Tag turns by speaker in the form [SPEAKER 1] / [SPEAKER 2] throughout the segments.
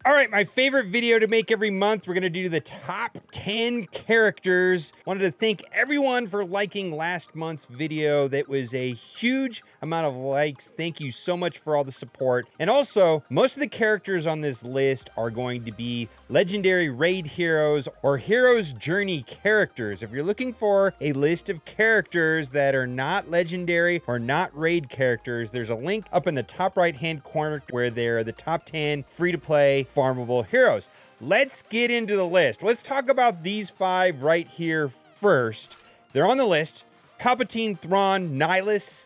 [SPEAKER 1] All right, my favorite video to make every month. We're going to do the top 10 characters. Wanted to thank everyone for liking last month's video. That was a huge amount of likes. Thank you so much for all the support. And also, most of the characters on this list are going to be legendary raid heroes or hero's journey characters. If you're looking for a list of characters that are not legendary or not raid characters, there's a link up in the top right hand corner where they're the top 10 free to play farmable heroes. Let's get into the list. Let's talk about these 5 right here first. They're on the list: Palpatine, Thron, Nihilus,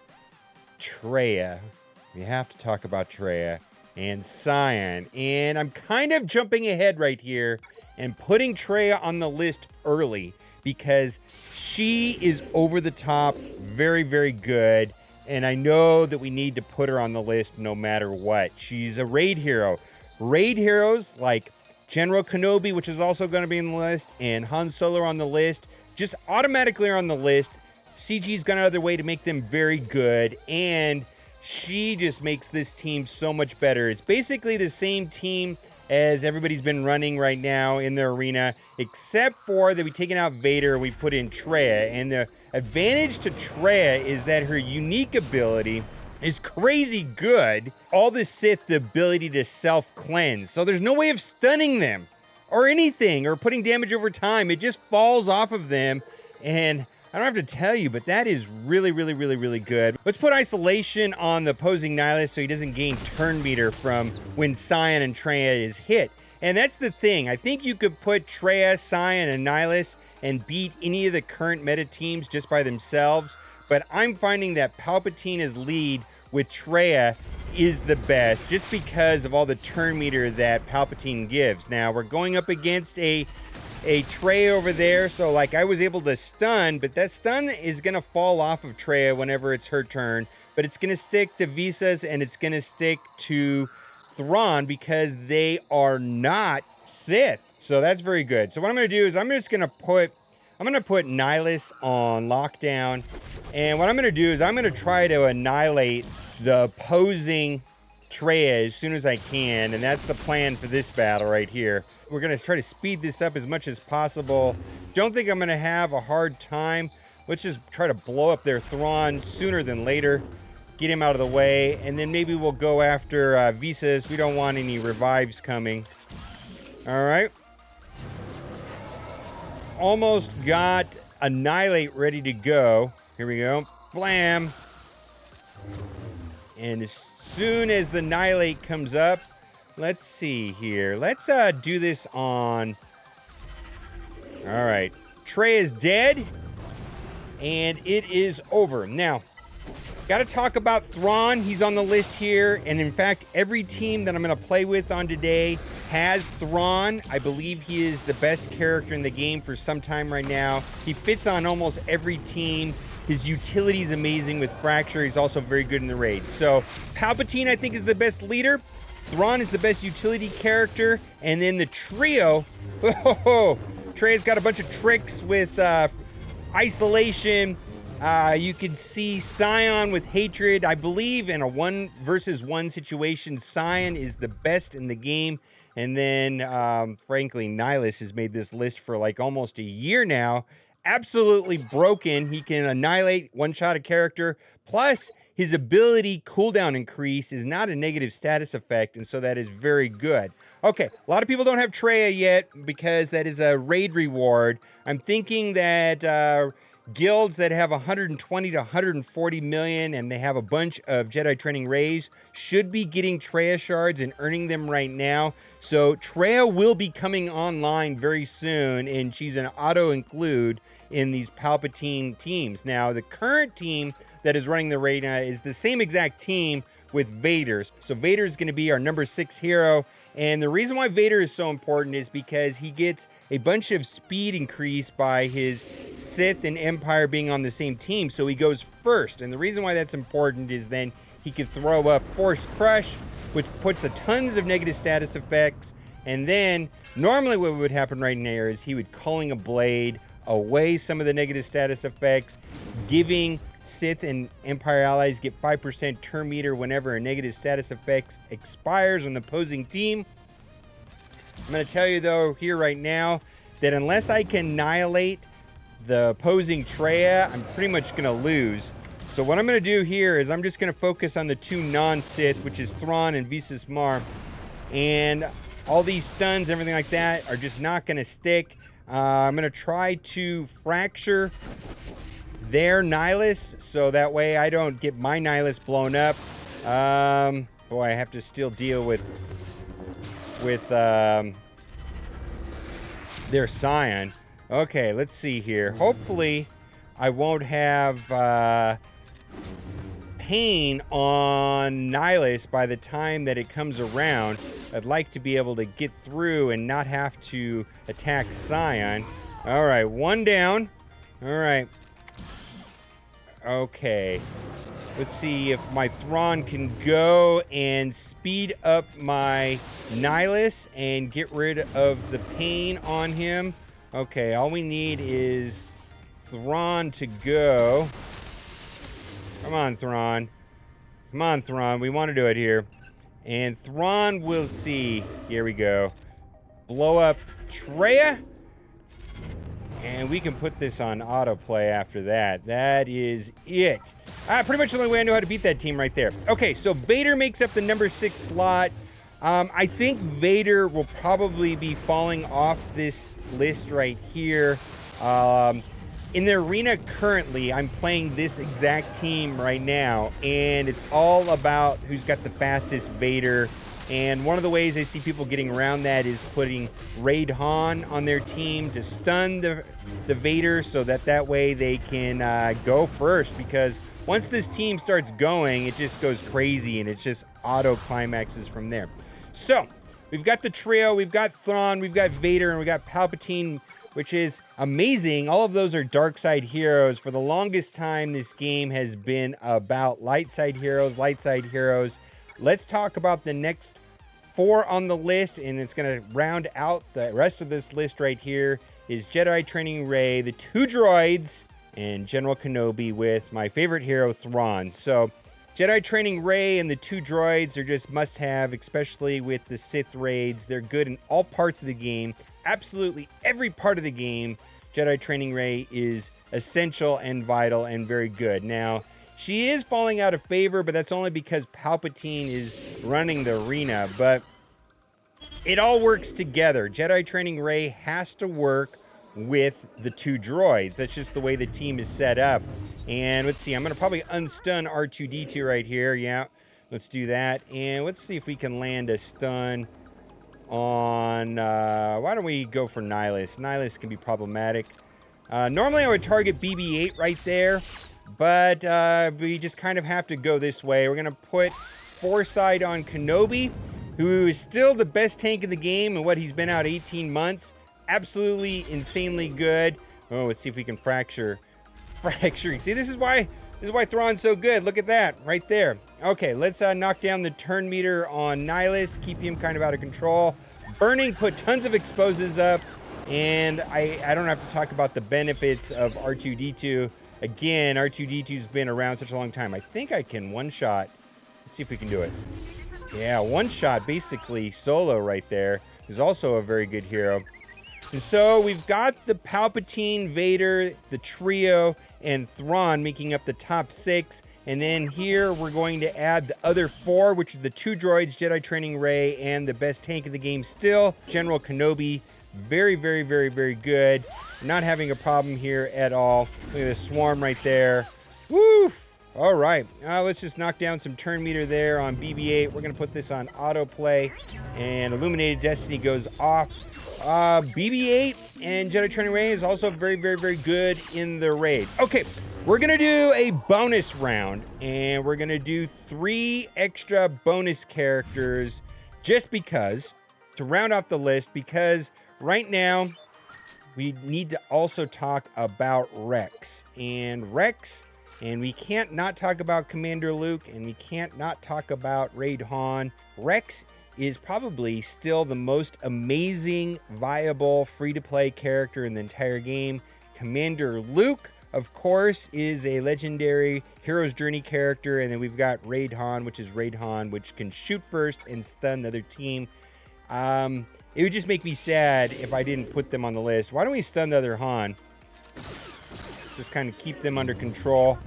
[SPEAKER 1] Traya. We have to talk about Traya and Cyan. And I'm kind of jumping ahead right here and putting Traya on the list early because she is over the top, very, very good. And I know that we need to put her on the list no matter what. She's a raid hero. Raid heroes like General Kenobi, which is also going to be on the list, and Han Solo on the list, just automatically are on the list. CG's gone out of their way to make them very good, and she just makes this team so much better. It's basically the same team as everybody's been running right now in their arena, except for that we've taken out Vader, we put in Traya, and the advantage to Traya is that her unique ability is crazy good. All the Sith, the ability to self-cleanse. So there's no way of stunning them or anything or putting damage over time. It just falls off of them. And I don't have to tell you, but that is really, really, really, really good. Let's put isolation on the opposing Nihilus so he doesn't gain turn meter from when Cyan and Traya is hit. And that's the thing. I think you could put Traya, Cyan, and Nihilus and beat any of the current meta teams just by themselves. But I'm finding that Palpatine's lead with Traya is the best just because of all the turn meter that Palpatine gives. Now, we're going up against a Traya over there, so like I was able to stun, but that stun is going to fall off of Traya whenever it's her turn. But it's going to stick to Visas and it's going to stick to Thron because they are not Sith. So that's very good. So what I'm going to do is I'm going to put Nihilus on lockdown. And what I'm going to do is I'm going to try to annihilate the opposing Traya as soon as I can. And that's the plan for this battle right here. We're going to try to speed this up as much as possible. Don't think I'm going to have a hard time. Let's just try to blow up their Thron sooner than later. Get him out of the way. And then maybe we'll go after Visas. We don't want any revives coming. All right. Almost got Annihilate ready to go. Here we go. Blam. And as soon as the Annihilate comes up, let's see here. Let's do this on... All right. Trey is dead. And it is over. Now, got to talk about Thron. He's on the list here. And in fact, every team that I'm going to play with on today has Thron. I believe he is the best character in the game for some time right now. He fits on almost every team. His utility is amazing with Fracture. He's also very good in the raid. So Palpatine, I think, is the best leader. Thron is the best utility character. And then the trio. Trey's got a bunch of tricks with isolation. You can see Cyan with hatred. I believe in a 1 versus 1 situation, Cyan is the best in the game. And then, frankly, Nihilus has made this list for like almost a year now. Absolutely broken. He can annihilate, one-shot a character. Plus, his ability cooldown increase is not a negative status effect, and so that is very good. Okay, a lot of people don't have Traya yet because that is a raid reward. I'm thinking that guilds that have 120 to 140 million and they have a bunch of Jedi training raids should be getting Traya shards and earning them right now. So Traya will be coming online very soon, and she's an auto include in these Palpatine teams. Now, the current team that is running the raid is the same exact team with Vader. So Vader is going to be our number 6 hero. And the reason why Vader is so important is because he gets a bunch of speed increase by his Sith and Empire being on the same team. So he goes first. And the reason why that's important is then he could throw up Force Crush, which puts a tons of negative status effects. And then normally what would happen right now is he would Culling a Blade away some of the negative status effects, giving Sith and Empire allies get 5% turn meter whenever a negative status effect expires on the opposing team. I'm going to tell you, though, here right now, that unless I can annihilate the opposing Traya, I'm pretty much going to lose. So what I'm going to do here is I'm just going to focus on the two non-Sith, which is Thron and Visas Mar. And all these stuns, everything like that, are just not going to stick. I'm going to try to fracture their Nihilus, so that way I don't get my Nihilus blown up. Boy, I have to still deal with their Scion. Okay, let's see here. Hopefully, I won't have pain on Nihilus by the time that it comes around. I'd like to be able to get through and not have to attack Scion. All right, one down. All right. Okay. Let's see if my Thron can go and speed up my Nihilus and get rid of the pain on him. Okay, all we need is Thron to go. Come on, Thron. Come on, Thron. We want to do it here. And Thron will see. Here we go. Blow up Traya. And we can put this on autoplay after that. That is it. Pretty much the only way I know how to beat that team right there. Okay, so Vader makes up the number 6 slot. I think Vader will probably be falling off this list right here. In the arena currently, I'm playing this exact team right now, and it's all about who's got the fastest Vader. And one of the ways I see people getting around that is putting Raid Han on their team to stun the Vader, so that way they can go first, because once this team starts going, it just goes crazy and it just auto climaxes from there. So we've got the trio, we've got Thrawn, we've got Vader, and we got Palpatine, which is amazing. All of those are dark side heroes. For the longest time, this game has been about light side heroes, light side heroes. Let's talk about the next 4 on the list, and it's going to round out the rest of this list right here. Is Jedi Training Rey, the 2 droids, and General Kenobi with my favorite hero, Thrawn. So Jedi Training Rey and the 2 droids are just must-have, especially with the Sith raids. They're good in all parts of the game. Absolutely every part of the game, Jedi Training Rey is essential and vital and very good. Now, she is falling out of favor, but that's only because Palpatine is running the arena. But it all works together. Jedi Training Rey has to work with the 2 droids. That's just the way the team is set up. And let's see, I'm going to probably unstun R2-D2 right here. Yeah, let's do that. And let's see if we can land a stun on... why don't we go for Nihilus? Nihilus can be problematic. Normally I would target BB-8 right there, but we just kind of have to go this way. We're going to put Foresight on Kenobi, who is still the best tank in the game and what he's been out 18 months. Absolutely insanely good. Oh, let's see if we can fracture. See, this is why Thrawn's so good. Look at that right there. Okay, let's knock down the turn meter on Nihilus, keep him kind of out of control. Burning put tons of exposes up, and I don't have to talk about the benefits of R2-D2. Again, R2-D2's been around such a long time. I think I can one-shot. Let's see if we can do it. Yeah, one-shot basically solo right there. Is also a very good hero. And so we've got the Palpatine, Vader, the trio, and Thrawn making up the top 6. And then here we're going to add the other 4, which is the 2 droids, Jedi Training Rey, and the best tank in the game still, General Kenobi. Very, very, very, very good. Not having a problem here at all. Look at this swarm right there. Woof! All right, let's just knock down some turn meter there on BB-8. We're going to put this on autoplay, and Illuminated Destiny goes off. BB-8 and Jedi Training Rey is also very, very, very good in the raid. Okay, we're going to do a bonus round, and we're going to do 3 extra bonus characters just because, to round off the list, because right now we need to also talk about Rex. And we can't not talk about Commander Luke, and we can't not talk about Raid Han. Rex is probably still the most amazing, viable, free-to-play character in the entire game. Commander Luke, of course, is a legendary Hero's Journey character, and then we've got Raid Han, which can shoot first and stun the other team. It would just make me sad if I didn't put them on the list. Why don't we stun the other Han? Just kind of keep them under control.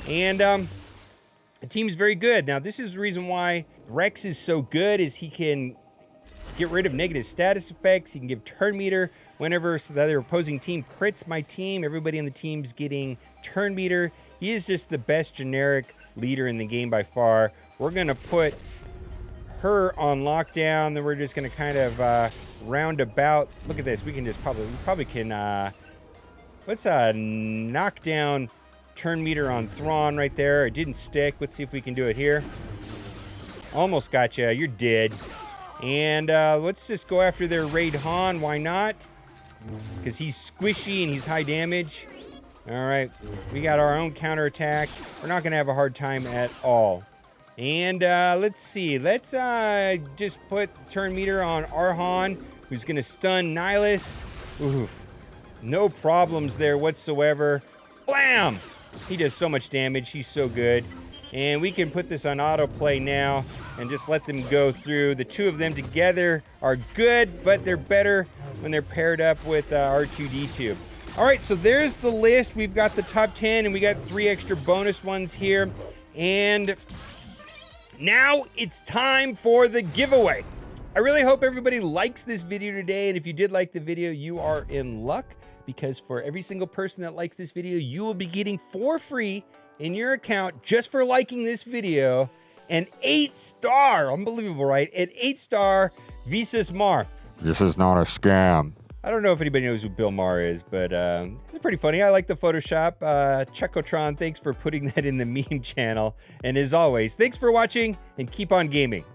[SPEAKER 1] And the team's very good. Now, this is the reason why Rex is so good, is he can get rid of negative status effects. He can give turn meter whenever the other opposing team crits my team. Everybody on the team's getting turn meter. He is just the best generic leader in the game by far. We're going to put her on lockdown. Then we're just going to kind of round about. Look at this. We can just probably can, let's knock down turn meter on Thron right there. It didn't stick. Let's see if we can do it here. Almost got you. You're dead. And let's just go after their raid Han. Why not? Because he's squishy and he's high damage. All right. We got our own counterattack. We're not going to have a hard time at all. And let's see. Let's just put turn meter on our Han, who's going to stun Nihilus. Oof. No problems there whatsoever. Blam! He does so much damage. He's so good. And we can put this on autoplay now and just let them go through. The two of them together are good, but they're better when they're paired up with R2-D2. All right, so there's the list. We've got the top 10, and we got 3 extra bonus ones here. And now it's time for the giveaway. I really hope everybody likes this video today. And if you did like the video, you are in luck, because for every single person that likes this video, you will be getting for free in your account, just for liking this video, an 8-star, unbelievable, right? An 8-star Visas Mar.
[SPEAKER 2] This is not a scam.
[SPEAKER 1] I don't know if anybody knows who Bill Maher is, but it's pretty funny. I like the Photoshop. Tron, thanks for putting that in the meme channel. And as always, thanks for watching and keep on gaming.